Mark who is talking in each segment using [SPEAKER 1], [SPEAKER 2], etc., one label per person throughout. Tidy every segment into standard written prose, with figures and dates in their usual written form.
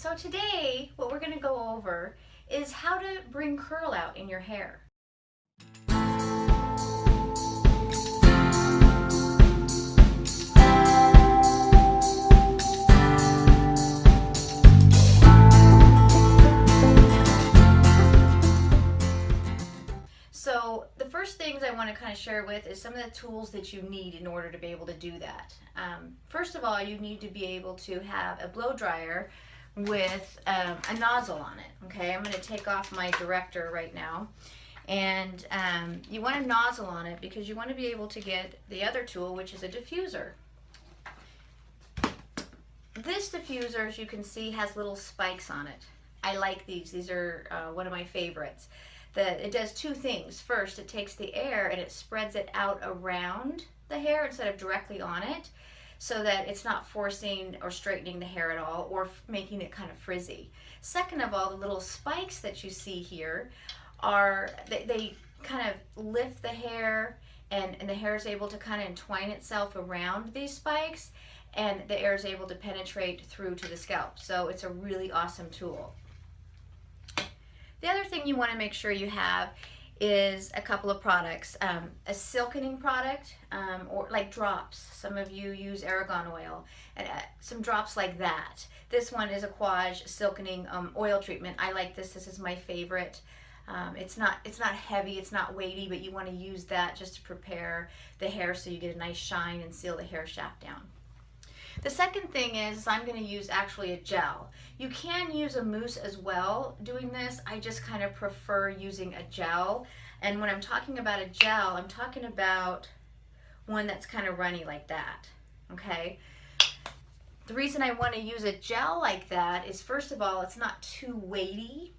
[SPEAKER 1] So today, what we're going to go over is how to bring curl out in your hair. So the first things I want to kind of share with is some of the tools that you need in order to be able to do that. First of all, you need to be able to have a blow dryer with a nozzle on it. Okay, I'm going to take off my director right now, and you want a nozzle on it because you want to be able to get the other tool, which is a diffuser. This diffuser, as you can see, has little spikes on it. I like these. These are one of my favorites. It does two things. First, it takes the air and it spreads it out around the hair instead of directly on it, so that it's not forcing or straightening the hair at all or making it kind of frizzy. Second of all, the little spikes that you see here are, they kind of lift the hair, and the hair is able to kind of entwine itself around these spikes, and the air is able to penetrate through to the scalp. So it's a really awesome tool. The other thing you want to make sure you have is a couple of products. A silkening product, or like drops. Some of you use argan oil, and some drops like that. This one is a Quaj silkening oil treatment. I like this. This is my favorite. It's not heavy, it's not weighty, but you want to use that just to prepare the hair so you get a nice shine and seal the hair shaft down. The second thing is I'm going to use actually a gel. You can use a mousse as well doing this. I just kind of prefer using a gel. And when I'm talking about a gel, I'm talking about one that's kind of runny like that. Okay? The reason I want to use a gel like that is, first of all, it's not too weighty.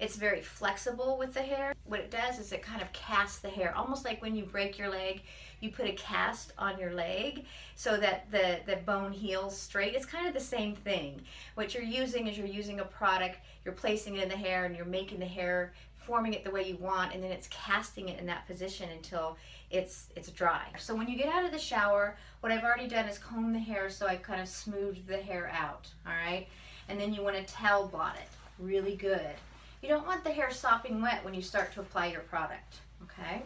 [SPEAKER 1] It's very flexible with the hair. What it does is it kind of casts the hair, almost like when you break your leg, you put a cast on your leg so that the bone heals straight. It's kind of the same thing. What you're using is you're using a product, you're placing it in the hair, and you're making the hair, forming it the way you want, and then it's casting it in that position until it's dry. So when you get out of the shower, what I've already done is comb the hair, so I've kind of smoothed the hair out, all right? And then you want to towel blot it really good. You don't want the hair sopping wet when you start to apply your product, okay?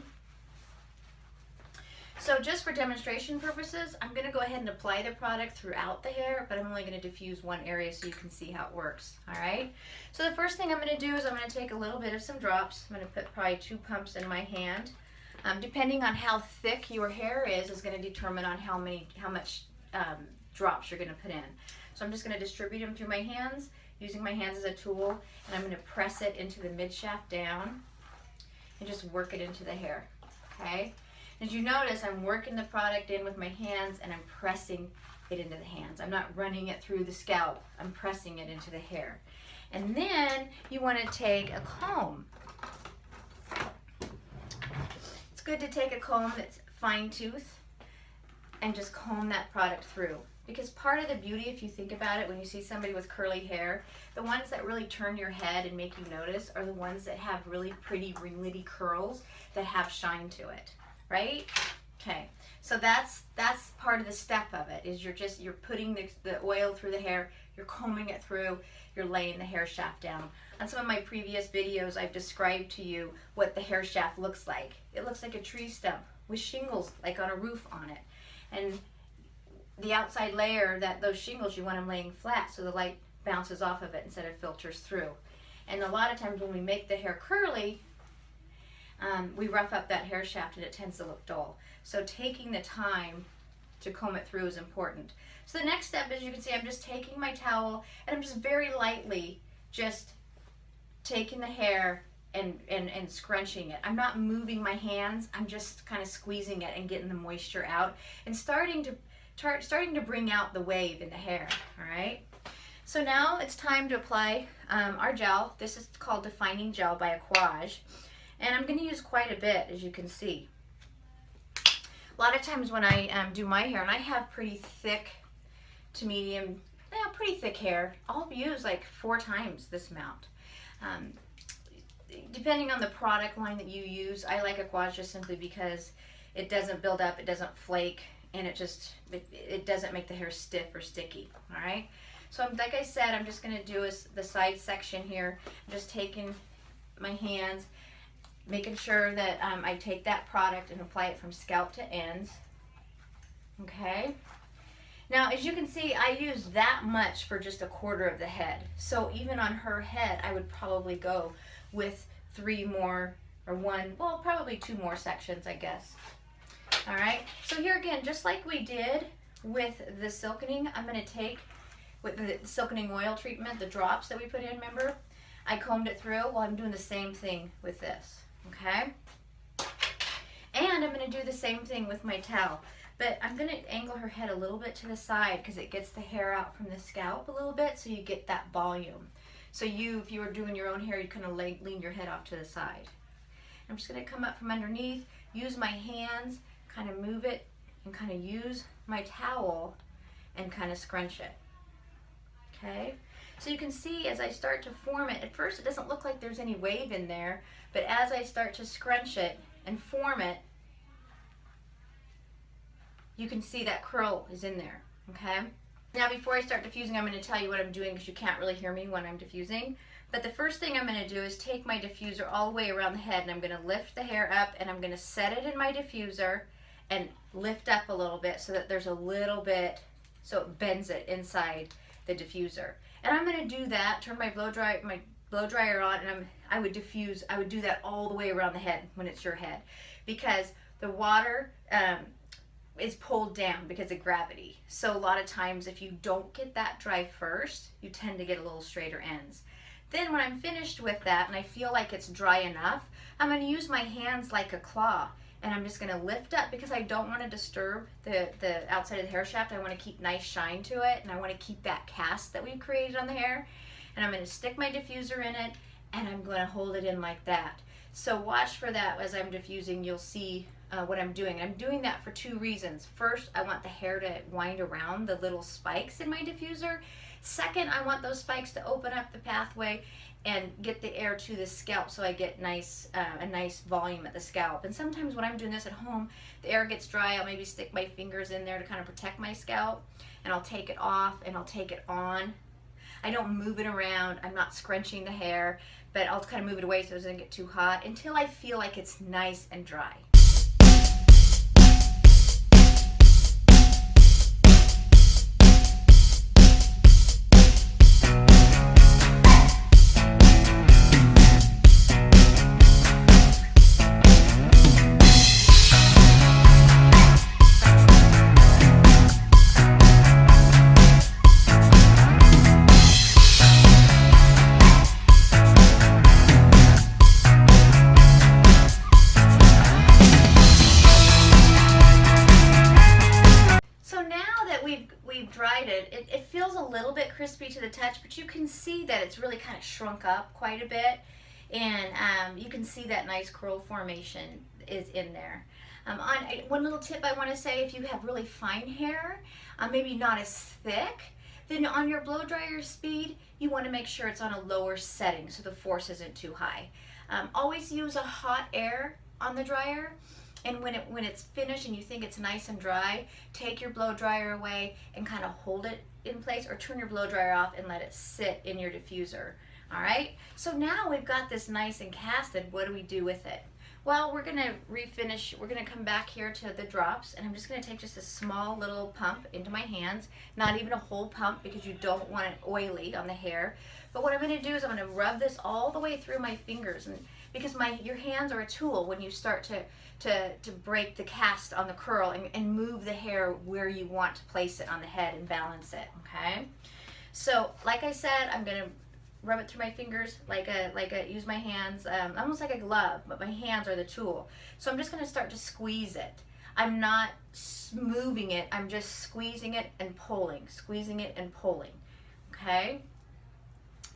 [SPEAKER 1] So just for demonstration purposes, I'm going to go ahead and apply the product throughout the hair, but I'm only going to diffuse one area so you can see how it works, all right? So the first thing I'm going to do is I'm going to take a little bit of some drops. I'm going to put probably 2 pumps in my hand. Depending on how thick your hair is going to determine on how much drops you're going to put in. So I'm just going to distribute them through my hands, using my hands as a tool, and I'm going to press it into the mid shaft down and just work it into the hair, okay? As you notice, I'm working the product in with my hands and I'm pressing it into the hands. I'm not running it through the scalp, I'm pressing it into the hair. And then you want to take a comb. It's good to take a comb that's fine tooth and just comb that product through. Because part of the beauty, if you think about it, when you see somebody with curly hair, the ones that really turn your head and make you notice are the ones that have really pretty ringlety curls that have shine to it, right? Okay, so that's part of the step of it, is you're putting the oil through the hair, you're combing it through, you're laying the hair shaft down. On some of my previous videos, I've described to you what the hair shaft looks like. It looks like a tree stump with shingles, like on a roof on it. And the outside layer, those shingles, you want them laying flat so the light bounces off of it instead of filters through. And a lot of times when we make the hair curly, we rough up that hair shaft and it tends to look dull. So taking the time to comb it through is important. So the next step, as you can see, I'm just taking my towel and I'm just very lightly just taking the hair and scrunching it. I'm not moving my hands, I'm just kind of squeezing it and getting the moisture out and starting to bring out the wave in the hair, all right? So now it's time to apply our gel. This is called Defining Gel by Quaj, and I'm going to use quite a bit, as you can see. A lot of times when I do my hair, and I have pretty thick to medium, pretty thick hair, I'll use like 4 times this amount. Depending on the product line that you use, I like a Quaj just simply because it doesn't build up, it doesn't flake, and it doesn't make the hair stiff or sticky, all right? So like I said, I'm just going to do the side section here. I'm just taking my hands, making sure that I take that product and apply it from scalp to ends. Okay. Now, as you can see, I use that much for just a quarter of the head. So even on her head, I would probably go with 3 more or 1, well, probably 2 more sections, I guess. All right. So here again, just like we did with the silkening, I'm going to take with the silkening oil treatment, the drops that we put in, remember? I combed it through. Well, I'm doing the same thing with this, okay? And I'm going to do the same thing with my towel. But I'm going to angle her head a little bit to the side because it gets the hair out from the scalp a little bit so you get that volume. So if you were doing your own hair, you kind of lean your head off to the side. I'm just going to come up from underneath, use my hands, kind of move it, and kind of use my towel and kind of scrunch it. Okay? So you can see as I start to form it, at first it doesn't look like there's any wave in there, but as I start to scrunch it and form it, you can see that curl is in there, okay? Now before I start diffusing, I'm going to tell you what I'm doing because you can't really hear me when I'm diffusing. But the first thing I'm going to do is take my diffuser all the way around the head and I'm going to lift the hair up and I'm going to set it in my diffuser and lift up a little bit so that there's a little bit, so it bends it inside the diffuser. And I'm going to do that, turn my blow dryer on, and I would do that all the way around the head when it's your head, because the water is pulled down because of gravity. So a lot of times if you don't get that dry first, you tend to get a little straighter ends. Then when I'm finished with that and I feel like it's dry enough, I'm going to use my hands like a claw. And I'm just going to lift up because I don't want to disturb the outside of the hair shaft. I want to keep nice shine to it, and I want to keep that cast that we've created on the hair. And I'm going to stick my diffuser in it, and I'm going to hold it in like that. So watch for that as I'm diffusing. You'll see what I'm doing. I'm doing that for 2 reasons. First, I want the hair to wind around the little spikes in my diffuser. Second, I want those spikes to open up the pathway and get the air to the scalp so I get a nice volume at the scalp. And sometimes when I'm doing this at home, the air gets dry, I'll maybe stick my fingers in there to kind of protect my scalp, and I'll take it off and I'll take it on. I don't move it around, I'm not scrunching the hair, but I'll kind of move it away so it doesn't get too hot until I feel like it's nice and dry. Dried it, it feels a little bit crispy to the touch, but you can see that it's really kind of shrunk up quite a bit, and you can see that nice curl formation is in there. One little tip I want to say, if you have really fine hair, maybe not as thick, then on your blow dryer speed, you want to make sure it's on a lower setting so the force isn't too high. Always use a hot air on the dryer. And when it's finished and you think it's nice and dry, take your blow dryer away and kind of hold it in place, or turn your blow dryer off and let it sit in your diffuser. All right? So now we've got this nice and casted. What do we do with it? Well, we're going to refinish. We're going to come back here to the drops, and I'm just going to take just a small little pump into my hands. Not even a whole pump because you don't want it oily on the hair. But what I'm going to do is I'm going to rub this all the way through my fingers, and because your hands are a tool when you start to break the cast on the curl and move the hair where you want to place it on the head and balance it, okay? So like I said, I'm going to rub it through my fingers use my hands, almost like a glove, but my hands are the tool. So I'm just going to start to squeeze it. I'm not moving it, I'm just squeezing it and pulling, okay?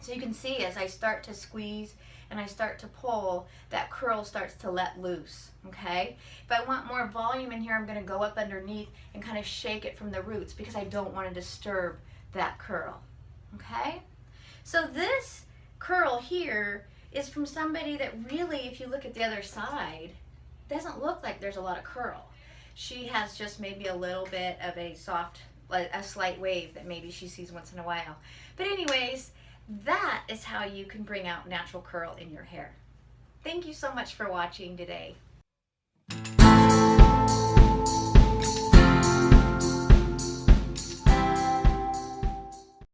[SPEAKER 1] So you can see as I start to squeeze and I start to pull, that curl starts to let loose, okay? If I want more volume in here, I'm going to go up underneath and kind of shake it from the roots because I don't want to disturb that curl, okay? So this curl here is from somebody that really, if you look at the other side, doesn't look like there's a lot of curl. She has just maybe a little bit of a soft a slight wave that maybe she sees once in a while. But anyways, that is how you can bring out natural curl in your hair. Thank you so much for watching today.